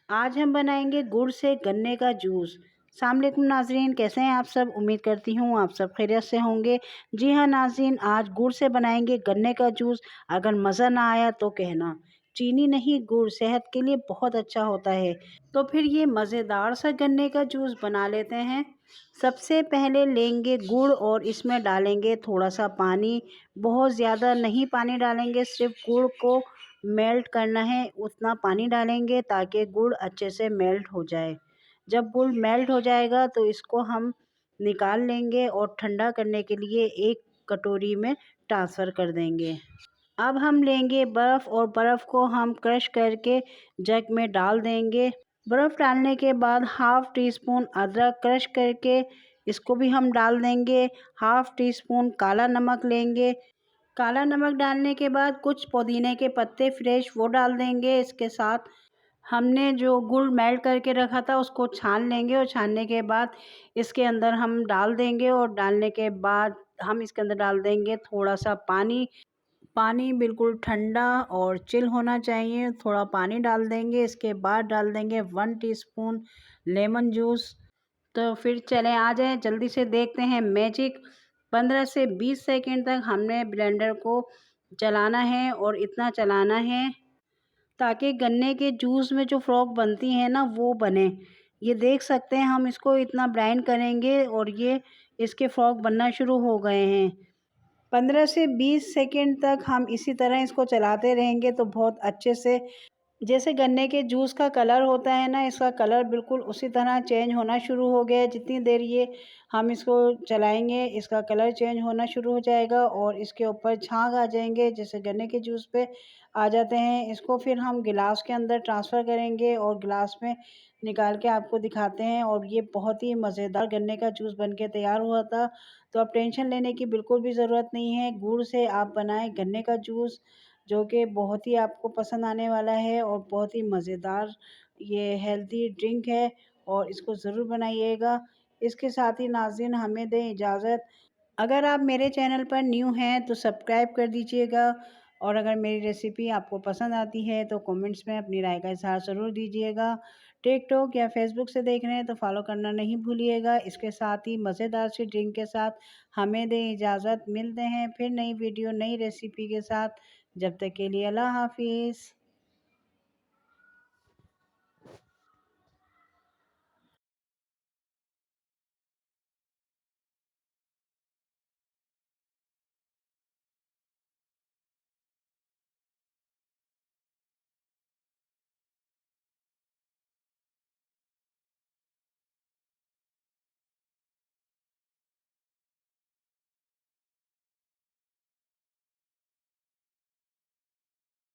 आज हम बनाएंगे गुड़ से गन्ने का जूस। अस्सलाम वालेकुम नाजरीन, कैसे हैं आप सब। उम्मीद करती हूँ आप सब खैरियत से होंगे। जी हाँ नाजरीन, आज गुड़ से बनाएंगे गन्ने का जूस। अगर मज़ा ना आया तो कहना। चीनी नहीं, गुड़ सेहत के लिए बहुत अच्छा होता है। तो फिर ये मज़ेदार सा गन्ने का जूस बना लेते हैं। सबसे पहले लेंगे गुड़ और इसमें डालेंगे थोड़ा सा पानी। बहुत ज़्यादा नहीं पानी डालेंगे, सिर्फ गुड़ को मेल्ट करना है उतना पानी डालेंगे ताकि गुड़ अच्छे से मेल्ट हो जाए। जब गुड़ मेल्ट हो जाएगा तो इसको हम निकाल लेंगे और ठंडा करने के लिए एक कटोरी में ट्रांसफ़र कर देंगे। अब हम लेंगे बर्फ़ और बर्फ़ को हम क्रश करके जग में डाल देंगे। बर्फ़ डालने के बाद हाफ़ टी स्पून अदरक क्रश करके इसको भी हम डाल देंगे। हाफ़ टी स्पून काला नमक लेंगे। काला नमक डालने के बाद कुछ पुदीने के पत्ते फ्रेश वो डाल देंगे। इसके साथ हमने जो गुड़ मेल्ट करके रखा था उसको छान लेंगे और छानने के बाद इसके अंदर हम डाल देंगे और डालने के बाद हम इसके अंदर डाल देंगे थोड़ा सा पानी। पानी बिल्कुल ठंडा और चिल होना चाहिए। थोड़ा पानी डाल देंगे, इसके बाद डाल देंगे 1 टीस्पून लेमन जूस। तो फिर चलें आ जाएँ जल्दी से देखते हैं मैजिक। 15 से 20 सेकंड तक हमने ब्लेंडर को चलाना है और इतना चलाना है ताकि गन्ने के जूस में जो फ्रॉक बनती है ना वो बने। ये देख सकते हैं, हम इसको इतना ब्लेंड करेंगे और ये इसके फ्रॉक बनना शुरू हो गए हैं। 15 से 20 सेकंड तक हम इसी तरह इसको चलाते रहेंगे तो बहुत अच्छे से, जैसे गन्ने के जूस का कलर होता है ना, इसका कलर बिल्कुल उसी तरह चेंज होना शुरू हो गया है। जितनी देर ये हम इसको चलाएंगे इसका कलर चेंज होना शुरू हो जाएगा और इसके ऊपर छाग आ जाएंगे जैसे गन्ने के जूस पे आ जाते हैं। इसको फिर हम गिलास के अंदर ट्रांसफ़र करेंगे और गिलास में निकाल के आपको दिखाते हैं। और ये बहुत ही मज़ेदार गन्ने का जूस बन के तैयार हुआ था। तो अब टेंशन लेने की बिल्कुल भी ज़रूरत नहीं है। गुड़ से आप बनाएं गन्ने का जूस, जो कि बहुत ही आपको पसंद आने वाला है और बहुत ही मज़ेदार ये हेल्दी ड्रिंक है और इसको ज़रूर बनाइएगा। इसके साथ ही नाज़रीन हमें दें इजाज़त। अगर आप मेरे चैनल पर न्यू हैं तो सब्सक्राइब कर दीजिएगा और अगर मेरी रेसिपी आपको पसंद आती है तो कमेंट्स में अपनी राय का इज़हार ज़रूर दीजिएगा। टिकटॉक या फेसबुक से देख रहे हैं तो फॉलो करना नहीं भूलिएगा। इसके साथ ही मज़ेदार सी ड्रिंक के साथ हमें दें इजाज़त। मिलते हैं फिर नई वीडियो नई रेसिपी के साथ। जब तक के लिए अल्लाह हाफिज़।